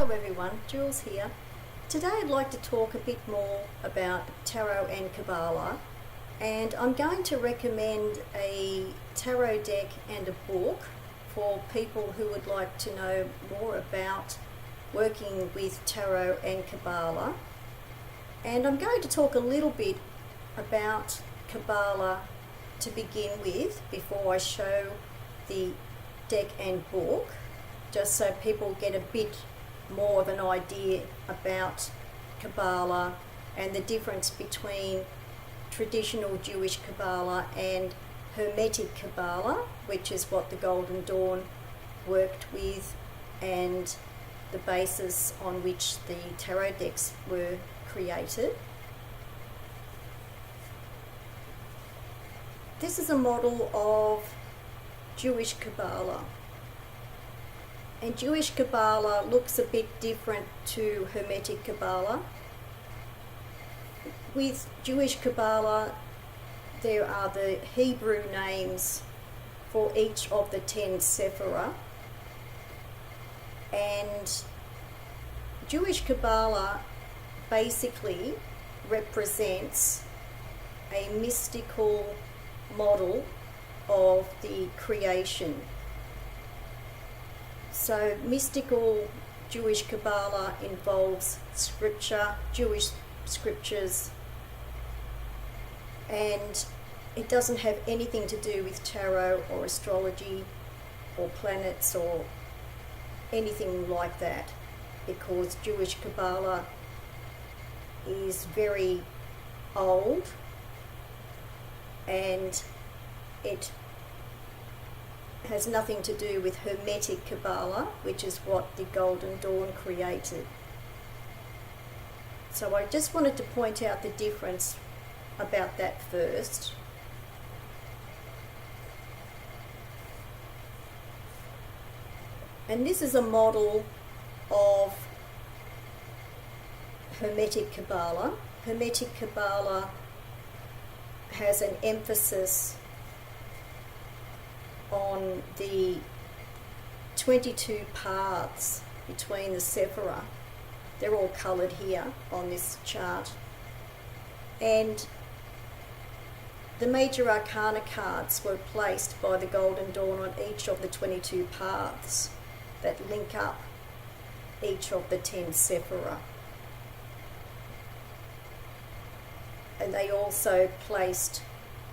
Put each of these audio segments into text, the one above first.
Hello everyone, Jules here. Today I'd like to talk a bit more about tarot and qabalah, and I'm going to recommend a tarot deck and a book for people who would like to know more about working with tarot and qabalah. And I'm going to talk a little bit about qabalah to begin with before I show the deck and book, just so people get a bit more of an idea about qabalah and the difference between traditional Jewish qabalah and Hermetic qabalah, which is what the Golden Dawn worked with and the basis on which the tarot decks were created. This is a model of Jewish qabalah. And Jewish qabalah looks a bit different to Hermetic qabalah. With Jewish qabalah, there are the Hebrew names for each of the 10 sephirah. And Jewish qabalah basically represents a mystical model of the creation. So mystical Jewish qabalah involves scripture, Jewish scriptures, and it doesn't have anything to do with tarot or astrology or planets or anything like that, because Jewish qabalah is very old and it has nothing to do with Hermetic qabalah, which is what the Golden Dawn created. So I just wanted to point out the difference about that first. And this is a model of Hermetic qabalah. Hermetic qabalah has an emphasis on the 22 paths between the sephirah. They're all coloured here on this chart. And the major arcana cards were placed by the Golden Dawn on each of the 22 paths that link up each of the 10 sephirah. And they also placed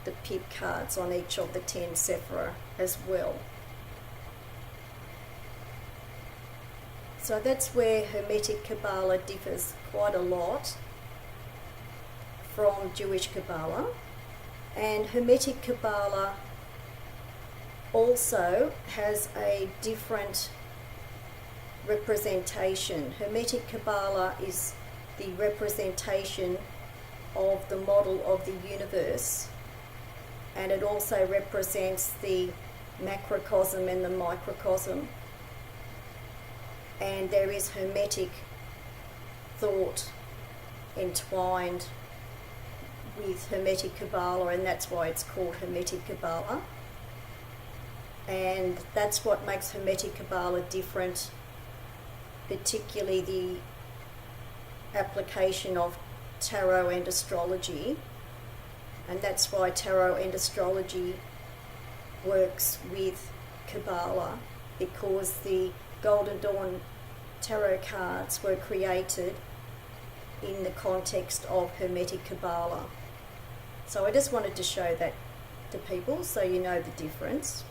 the pip cards on each of the 10 sephirah as well. So that's where Hermetic qabalah differs quite a lot from Jewish qabalah. And Hermetic qabalah also has a different representation. Hermetic qabalah is the representation of the model of the universe, and it also represents the macrocosm and the microcosm. And there is Hermetic thought entwined with Hermetic qabalah, and that's why it's called Hermetic qabalah. And that's what makes Hermetic qabalah different, particularly the application of tarot and astrology. And that's why tarot and astrology works with qabalah, because the Golden Dawn tarot cards were created in the context of Hermetic qabalah. So I just wanted to show that to people so you know the difference.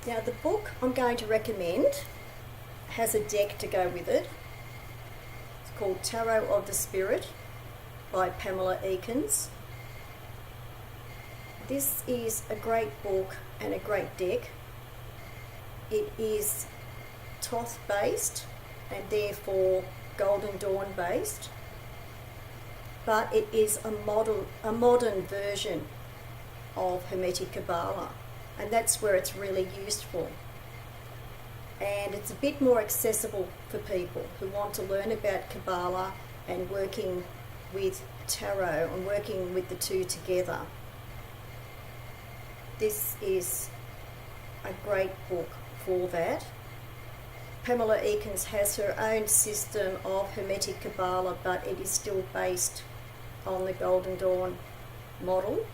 Now the book I'm going to recommend has a deck to go with it. It's called TarotOfTheSpirit by Pamela Eakins. This is a great book and a great deck. It is Thoth based and therefore Golden Dawn based, but it is a modern version of Hermetic qabalah, and that's where it's really useful. And it's a bit more accessible for people who want to learn about qabalah and working with tarot and working with the two together. This is a great book for that. Pamela Eakins has her own system of Hermetic Kabbalah, but it is still based on the Golden Dawn model.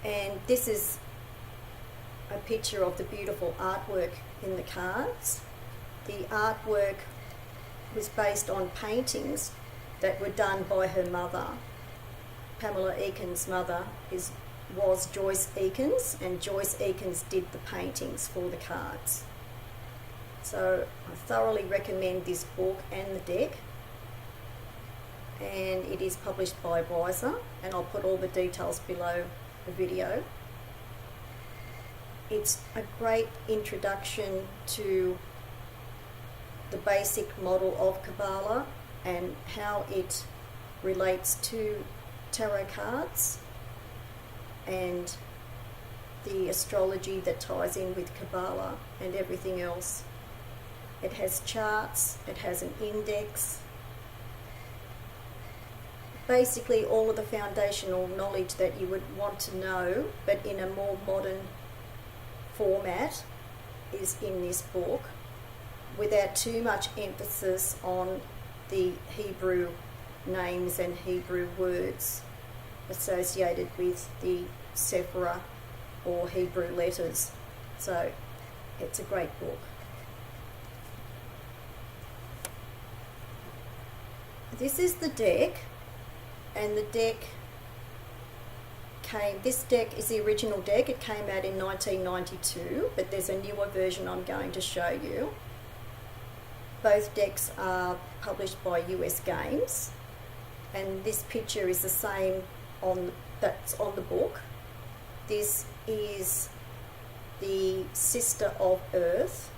And this is a picture of the beautiful artwork in the cards. The artwork was based on paintings that were done by her mother. Pamela Eakins' mother was Joyce Eakins, and Joyce Eakins did the paintings for the cards. So I thoroughly recommend this book and the deck, and it is published by Weiser, and I'll put all the details below the video. It's a great introduction to the basic model of Kabbalah and how it relates to tarot cards and the astrology that ties in with Kabbalah and everything else. It has charts, it has an index, basically all of the foundational knowledge that you would want to know, but in a more modern format, is in this book, without too much emphasis on the Hebrew names and Hebrew words associated with the Sephirah or Hebrew letters. So it's a great book. This is the deck, and the deck this deck is the original deck. It came out in 1992, but there's a newer version I'm going to show you. Both decks are published by US Games, and this picture is the same that's on the book. This is the Sister of Earth.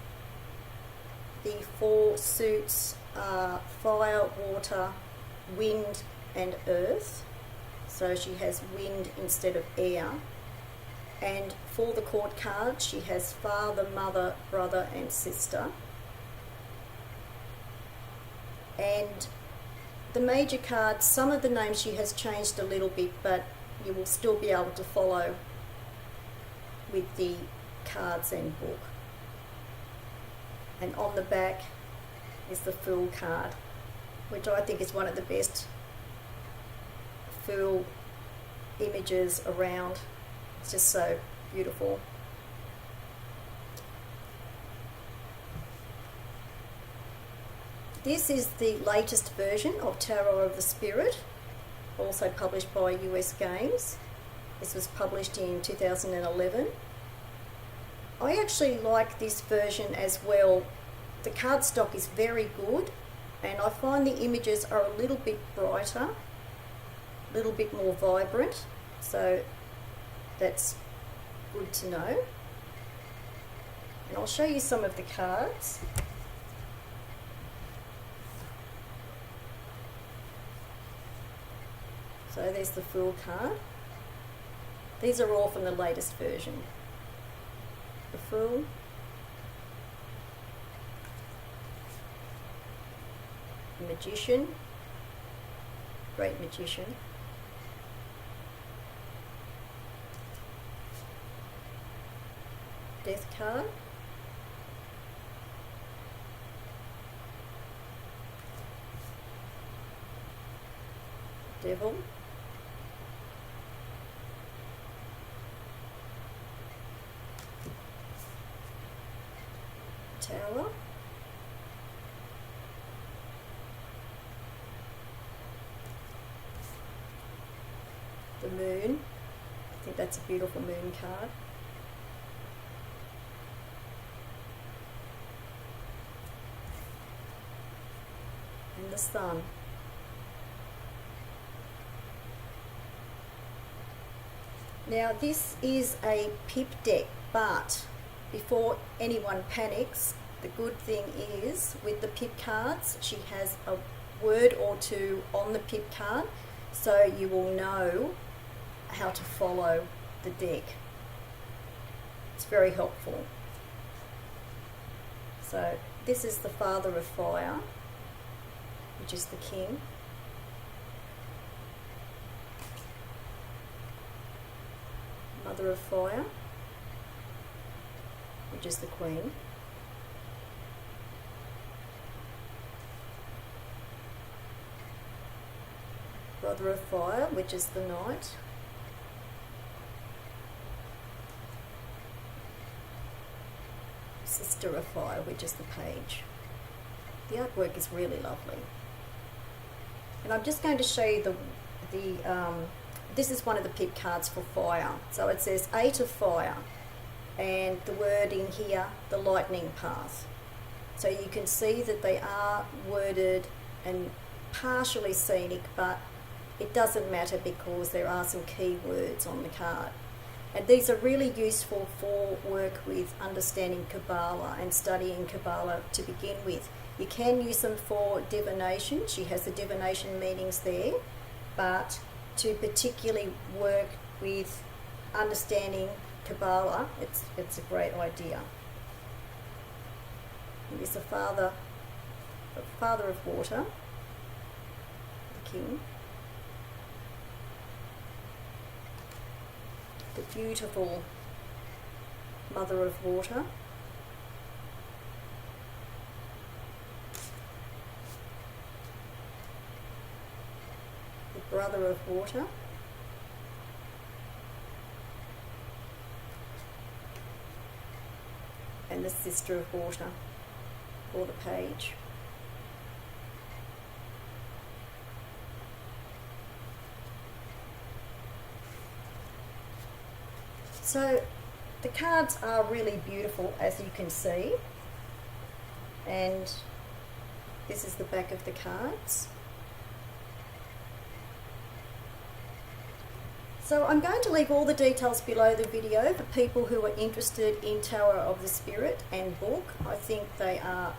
The 4 suits are fire, water, wind and earth. So she has wind instead of air. And for the court card, she has father, mother, brother and sister. And the major cards, some of the names she has changed a little bit, but you will still be able to follow with the cards and book. And on the back is the Fool card, which I think is one of the best Fool images around. It's just so beautiful. This is the latest version of Tarot of the Spirit, also published by US Games. This was published in 2011. I actually like this version as well. The cardstock is very good, and I find the images are a little bit brighter, a little bit more vibrant, so that's good to know. And I'll show you some of the cards. So there's the Fool card. These are all from the latest version. The Fool, the Magician, Great Magician, Death card, Devil, Tower, the Moon. I think that's a beautiful moon card. And the Sun. Now this is a pip deck, but before anyone panics, the good thing is with the pip cards, she has a word or two on the pip card, so you will know how to follow the deck. It's very helpful. So this is the Father of Fire, which is the King. Mother of Fire, which is the Queen. Brother of Fire, which is the Knight. Sister of Fire, which is the Page. The artwork is really lovely. And I'm just going to show you this is one of the pip cards for fire. So it says 8 of Fire, and the word in here, the lightning path. So you can see that they are worded and partially scenic, but it doesn't matter because there are some key words on the card. And these are really useful for work with understanding Kabbalah and studying Kabbalah to begin with. You can use them for divination. She has the divination meanings there, but to particularly work with understanding Kabbalah, it's a great idea. And there's the Father of Water, the King. The beautiful Mother of Water. The Brother of Water. And the Sister of Water for the Page. So the cards are really beautiful, as you can see, and this is the back of the cards. So I'm going to leave all the details below the video for people who are interested in Tarot of the Spirit and book. I think they are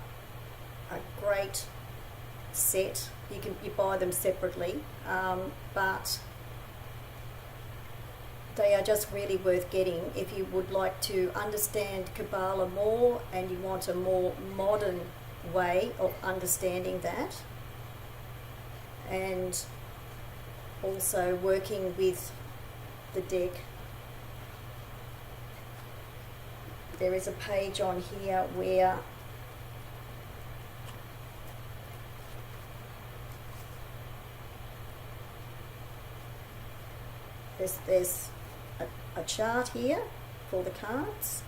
a great set. You buy them separately, but they are just really worth getting if you would like to understand Kabbalah more and you want a more modern way of understanding that, and also working with the deck. There is a page on here where there's a chart here for the cards,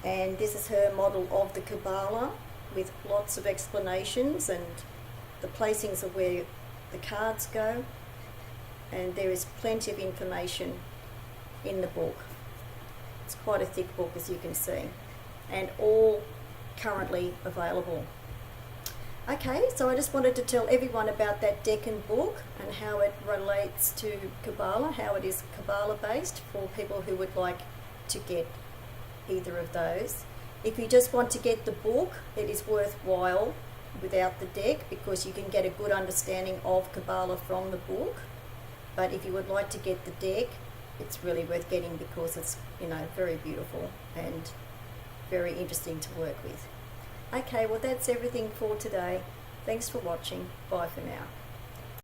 and this is her model of the Kabbalah with lots of explanations and the placings of where the cards go, and there is plenty of information in the book. It's quite a thick book, as you can see, and all currently available. Okay, so I just wanted to tell everyone about that deck and book and how it relates to Kabbalah, how it is Kabbalah based for people who would like to get either of those. If you just want to get the book, it is worthwhile without the deck because you can get a good understanding of Kabbalah from the book. But if you would like to get the deck, it's really worth getting because it's, very beautiful and very interesting to work with. Okay, well that's everything for today. Thanks for watching. Bye for now.